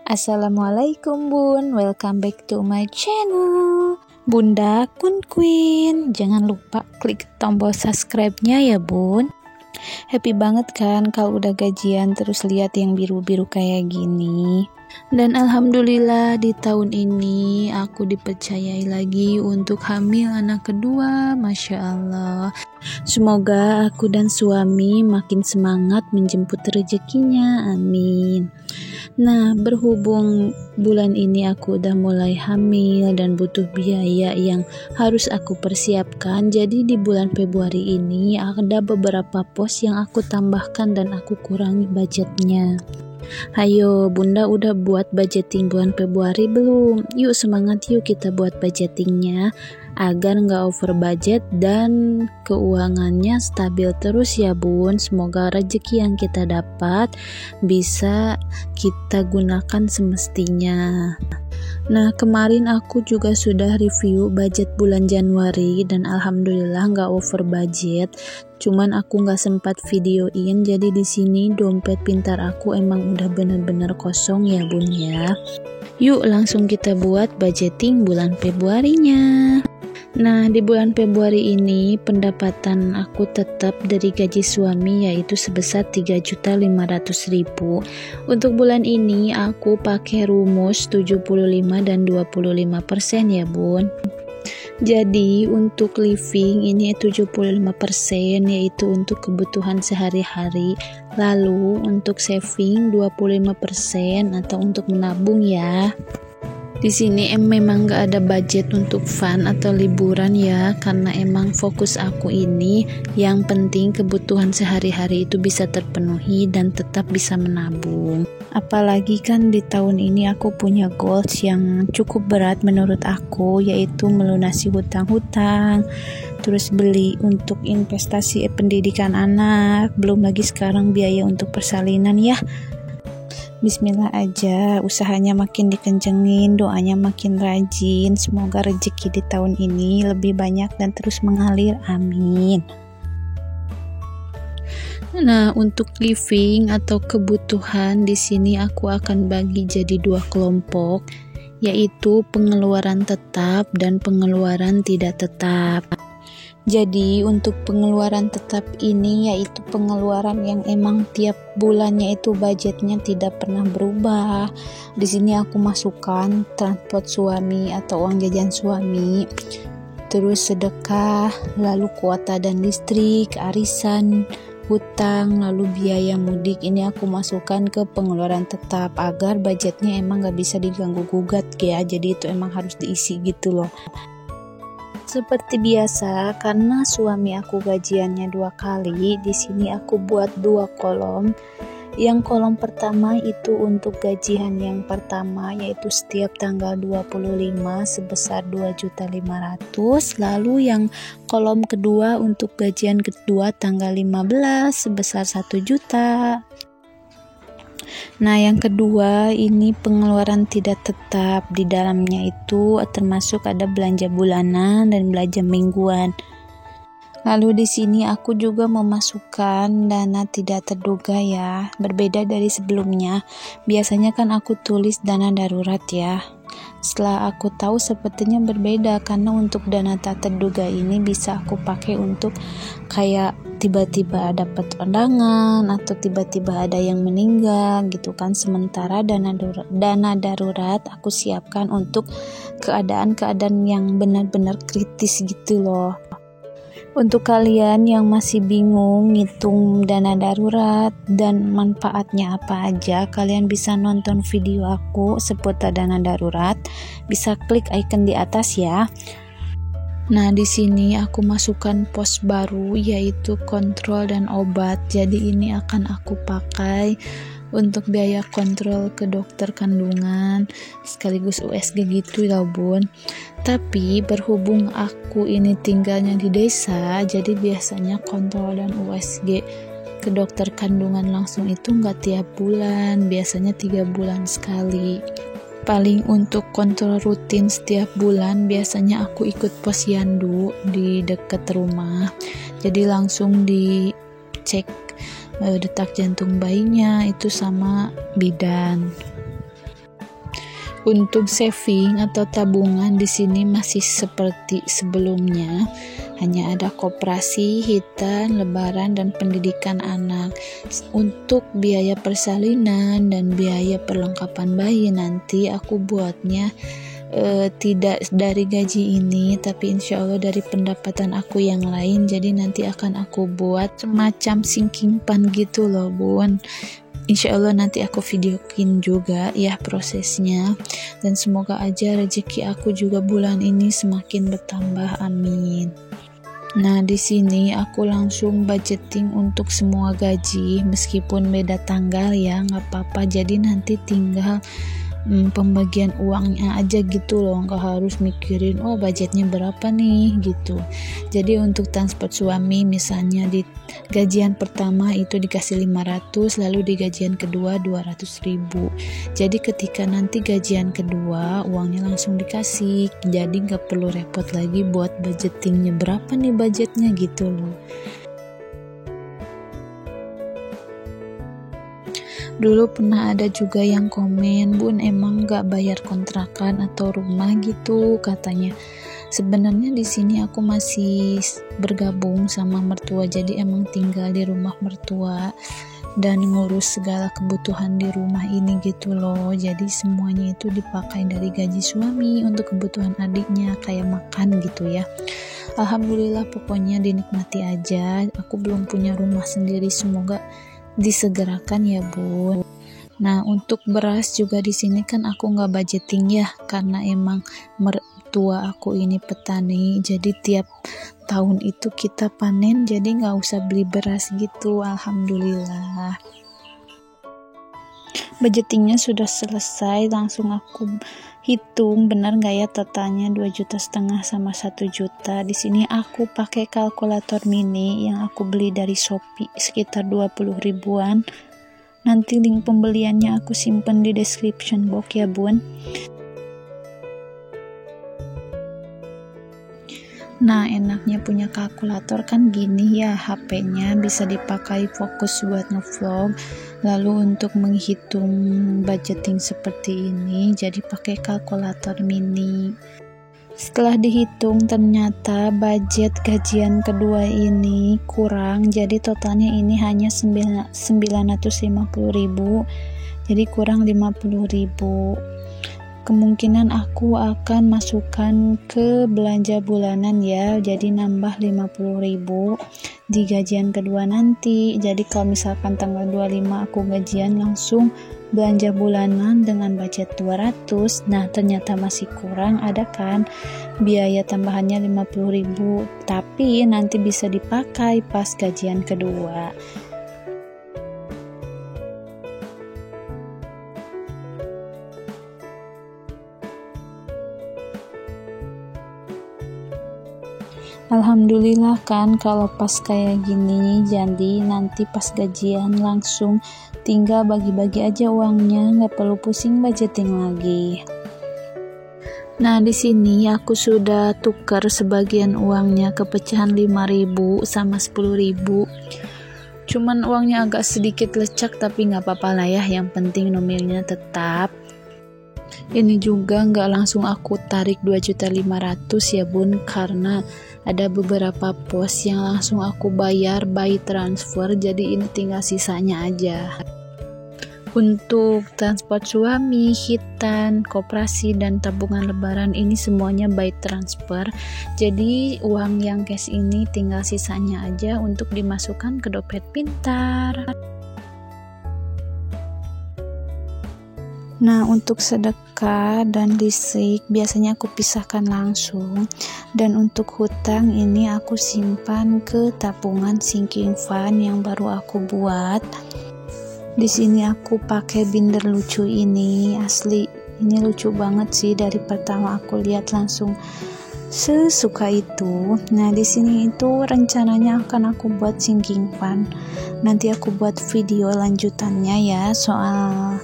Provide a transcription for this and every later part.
Assalamualaikum Bun, welcome back to my channel Bunda Kun Queen. Jangan lupa klik tombol subscribe-nya ya Bun. Happy banget kan kalau udah gajian terus lihat yang biru-biru kayak gini. Dan alhamdulillah di tahun ini aku dipercayai lagi untuk hamil anak kedua, Masya Allah. Semoga aku dan suami makin semangat menjemput rezekinya, amin. Nah, berhubung bulan ini aku udah mulai hamil dan butuh biaya yang harus aku persiapkan, jadi di bulan Februari ini ada beberapa pos yang aku tambahkan dan aku kurangi budgetnya. Hayo Bunda udah buat budgeting bulan Februari belum? Yuk semangat yuk kita buat budgetingnya agar nggak over budget dan keuangannya stabil terus ya Bun. Semoga rezeki yang kita dapat bisa kita gunakan semestinya. Nah, kemarin aku juga sudah review budget bulan Januari dan alhamdulillah nggak over budget. Cuman aku nggak sempat videoin, jadi di sini dompet pintar aku emang udah bener-bener kosong ya Bun ya. Yuk langsung kita buat budgeting bulan Februarinya. Nah, di bulan Februari ini pendapatan aku tetap dari gaji suami yaitu sebesar 3.500.000. Untuk bulan ini aku pakai rumus 75 dan 25% ya Bun. Jadi untuk living ini 75% yaitu untuk kebutuhan sehari-hari. Lalu untuk saving 25% atau untuk menabung ya. Di sini memang gak ada budget untuk fun atau liburan ya, karena emang fokus aku ini yang penting kebutuhan sehari-hari itu bisa terpenuhi dan tetap bisa menabung. Apalagi kan di tahun ini aku punya goals yang cukup berat menurut aku, yaitu melunasi hutang-hutang, terus beli untuk investasi pendidikan anak, belum lagi sekarang biaya untuk persalinan ya. Bismillah aja, usahanya makin dikencengin, doanya makin rajin. Semoga rezeki di tahun ini lebih banyak dan terus mengalir, amin. Nah, untuk living atau kebutuhan di sini aku akan bagi jadi 2 kelompok, yaitu pengeluaran tetap dan pengeluaran tidak tetap. Jadi untuk pengeluaran tetap ini yaitu pengeluaran yang emang tiap bulannya itu budgetnya tidak pernah berubah. Di sini aku masukkan transport suami atau uang jajan suami, terus sedekah, lalu kuota dan listrik, arisan, hutang, lalu biaya mudik. Ini aku masukkan ke pengeluaran tetap agar budgetnya emang gak bisa diganggu gugat ya. Jadi itu emang harus diisi gitu loh. Seperti biasa, karena suami aku gajiannya 2 kali, di sini aku buat 2 kolom. Yang kolom pertama itu untuk gajian yang pertama, yaitu setiap tanggal 25 sebesar 2.500.000. Lalu yang kolom kedua untuk gajian kedua tanggal 15 sebesar 1 juta. Nah, yang kedua ini pengeluaran tidak tetap. Di dalamnya itu termasuk ada belanja bulanan dan belanja mingguan. Lalu di sini aku juga memasukkan dana tidak terduga ya. Berbeda dari sebelumnya. Biasanya kan aku tulis dana darurat ya. Setelah aku tahu sepertinya berbeda, karena untuk dana tak terduga ini bisa aku pakai untuk kayak tiba-tiba dapat undangan atau tiba-tiba ada yang meninggal gitu kan. Sementara dana darurat aku siapkan untuk keadaan-keadaan yang benar-benar kritis gitu loh. Untuk kalian yang masih bingung ngitung dana darurat dan manfaatnya apa aja, kalian bisa nonton video aku seputar dana darurat. Bisa klik icon di atas ya. Nah, di sini aku masukkan pos baru yaitu kontrol dan obat. Jadi ini akan aku pakai untuk biaya kontrol ke dokter kandungan sekaligus USG gitu ya Bun. Tapi berhubung aku ini tinggalnya di desa, jadi biasanya kontrol dan USG ke dokter kandungan langsung itu nggak tiap bulan, biasanya 3 bulan sekali. Paling untuk kontrol rutin setiap bulan biasanya aku ikut posyandu di dekat rumah, jadi langsung dicek detak jantung bayinya itu sama bidan. Untuk saving atau tabungan di sini masih seperti sebelumnya, hanya ada koperasi, hitan, lebaran, dan pendidikan anak. Untuk biaya persalinan dan biaya perlengkapan bayi nanti aku buatnya tidak dari gaji ini, tapi insya Allah dari pendapatan aku yang lain. Jadi nanti akan aku buat semacam sinking fund gitu loh bun. Insya Allah nanti aku videokin juga ya prosesnya, dan semoga aja rezeki aku juga bulan ini semakin bertambah, amin. Nah di sini aku langsung budgeting untuk semua gaji, meskipun beda tanggal ya nggak apa-apa, jadi nanti tinggal pembagian uangnya aja gitu loh, nggak harus mikirin oh budgetnya berapa nih gitu. Jadi untuk transport suami misalnya di gajian pertama itu dikasih 500, lalu di gajian kedua 200.000. Jadi ketika nanti gajian kedua uangnya langsung dikasih, jadi nggak perlu repot lagi buat budgetingnya berapa nih budgetnya gitu loh. Dulu pernah ada juga yang komen, bun emang gak bayar kontrakan atau rumah gitu katanya. Sebenarnya di sini aku masih bergabung sama mertua, jadi emang tinggal di rumah mertua dan ngurus segala kebutuhan di rumah ini gitu loh. Jadi semuanya itu dipakai dari gaji suami untuk kebutuhan adiknya kayak makan gitu ya. Alhamdulillah, pokoknya dinikmati aja. Aku belum punya rumah sendiri, semoga disegerakan ya bun. Nah untuk beras juga di sini kan aku nggak budgeting ya, karena emang mertua aku ini petani, jadi tiap tahun itu kita panen, jadi nggak usah beli beras gitu. Alhamdulillah. Budgetingnya sudah selesai, langsung aku hitung benar nggak ya totalnya 2,5 juta sama 1 juta. Di sini aku pakai kalkulator mini yang aku beli dari Shopee sekitar 20 ribuan. Nanti link pembeliannya aku simpen di description box ya bun. Nah enaknya punya kalkulator kan gini ya, HP-nya bisa dipakai fokus buat ngevlog. Lalu untuk menghitung budgeting seperti ini, jadi pakai kalkulator mini. Setelah dihitung ternyata budget gajian kedua ini kurang, jadi totalnya ini hanya 950.000, jadi kurang 50.000. Kemungkinan aku akan masukkan ke belanja bulanan ya, jadi nambah 50.000 di gajian kedua nanti. Jadi kalau misalkan tanggal 25 aku gajian, langsung belanja bulanan dengan budget 200. Nah ternyata masih kurang, ada kan biaya tambahannya 50.000, tapi nanti bisa dipakai pas gajian kedua. Alhamdulillah kan kalau pas kayak gini, jadi nanti pas gajian langsung tinggal bagi-bagi aja uangnya, nggak perlu pusing budgeting lagi. Nah di sini aku sudah tukar sebagian uangnya ke pecahan 5.000 sama 10.000. Cuman uangnya agak sedikit lecek, tapi nggak apa-apa lah ya, yang penting nominalnya tetap. Ini juga nggak langsung aku tarik 2.500.000 ya bun, karena ada beberapa pos yang langsung aku bayar by transfer, jadi ini tinggal sisanya aja. Untuk transport suami, hitan, koperasi, dan tabungan lebaran ini semuanya by transfer, jadi uang yang cash ini tinggal sisanya aja untuk dimasukkan ke dompet pintar. Nah untuk sedekah dan listrik biasanya aku pisahkan langsung, dan untuk hutang ini aku simpan ke tabungan sinking fund yang baru aku buat. Di sini aku pakai binder lucu ini, asli ini lucu banget sih, dari pertama aku lihat langsung sesuka itu. Nah di sini itu rencananya akan aku buat sinking fund, nanti aku buat video lanjutannya ya soal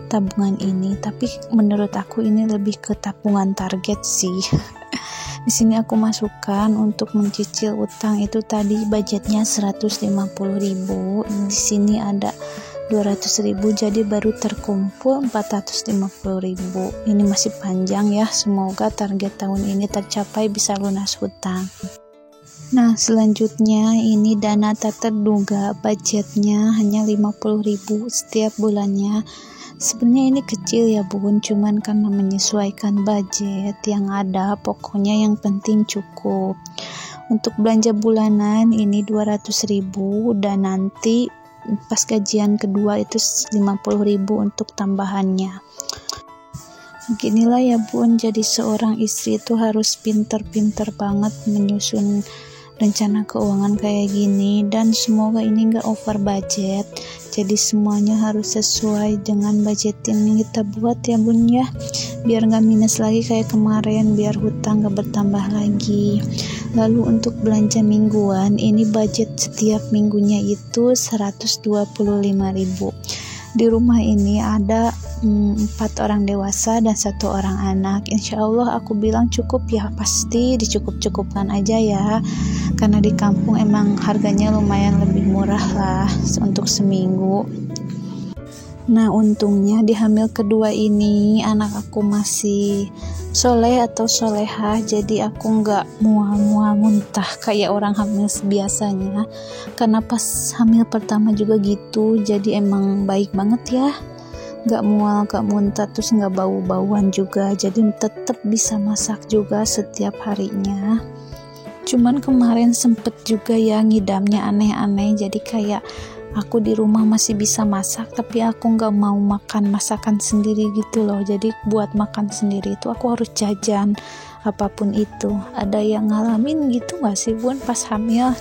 tabungan ini, tapi menurut aku ini lebih ke tabungan target sih. Di sini aku masukkan untuk mencicil utang itu tadi budgetnya 150.000. Di sini ada 200.000, jadi baru terkumpul 450.000. Ini masih panjang ya, semoga target tahun ini tercapai bisa lunas hutang. Nah, selanjutnya ini dana tak terduga, budgetnya hanya 50.000 setiap bulannya. Sebenarnya ini kecil ya bun, cuman karena menyesuaikan budget yang ada, pokoknya yang penting cukup. Untuk belanja bulanan ini 200.000 dan nanti pas gajian kedua itu 50.000 untuk tambahannya. Beginilah ya bun, jadi seorang istri itu harus pinter-pinter banget menyusun rencana keuangan kayak gini, dan semoga ini gak over budget, jadi semuanya harus sesuai dengan budget yang kita buat ya bun ya, biar gak minus lagi kayak kemarin, biar hutang gak bertambah lagi. Lalu untuk belanja mingguan, ini budget setiap minggunya itu 125.000. Di rumah ini ada 4 orang dewasa dan 1 orang anak. Insya Allah aku bilang cukup ya, pasti dicukup-cukupkan aja ya, karena di kampung emang harganya lumayan lebih murah lah untuk seminggu. Nah, untungnya di hamil kedua ini anak aku masih soleh atau solehah, jadi aku nggak mual-mual muntah kayak orang hamil biasanya, karena pas hamil pertama juga gitu, jadi emang baik banget ya, nggak mual, nggak muntah, terus nggak bau-bauan juga, jadi tetap bisa masak juga setiap harinya. Cuman kemarin sempet juga ya ngidamnya aneh-aneh, jadi kayak aku di rumah masih bisa masak, tapi aku nggak mau makan masakan sendiri gitu loh, jadi buat makan sendiri itu aku harus jajan apapun itu. Ada yang ngalamin gitu nggak sih bun pas hamil?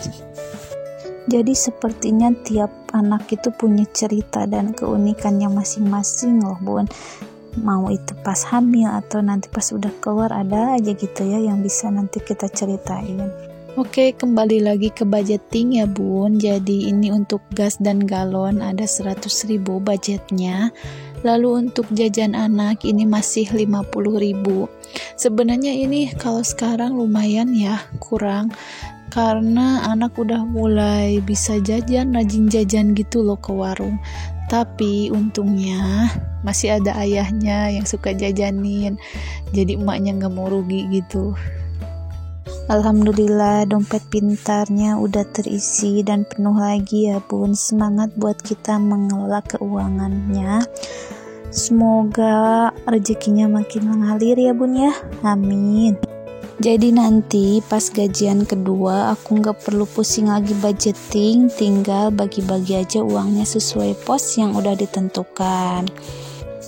Jadi sepertinya tiap anak itu punya cerita dan keunikannya masing-masing loh bun, mau itu pas hamil atau nanti pas udah keluar, ada aja gitu ya yang bisa nanti kita ceritain. Oke, kembali lagi ke budgeting ya bun. Jadi ini untuk gas dan galon ada 100.000 budgetnya. Lalu untuk jajan anak ini masih 50.000. Sebenarnya ini kalau sekarang lumayan ya, kurang, karena anak udah mulai bisa jajan, rajin jajan gitu loh ke warung. Tapi untungnya masih ada ayahnya yang suka jajanin, jadi emaknya gak mau rugi gitu. Alhamdulillah dompet pintarnya udah terisi dan penuh lagi ya bun. Semangat buat kita mengelola keuangannya. Semoga rezekinya makin mengalir ya bun ya, amin. Jadi nanti pas gajian kedua aku gak perlu pusing lagi budgeting, tinggal bagi-bagi aja uangnya sesuai pos yang udah ditentukan.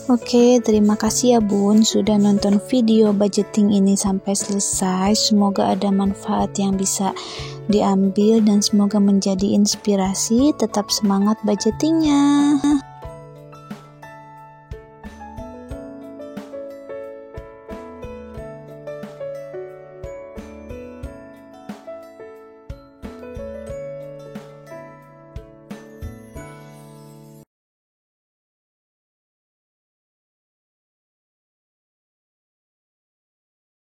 Oke, terima kasih ya bun sudah nonton video budgeting ini sampai selesai. Semoga ada manfaat yang bisa diambil dan semoga menjadi inspirasi. Tetap semangat budgetingnya.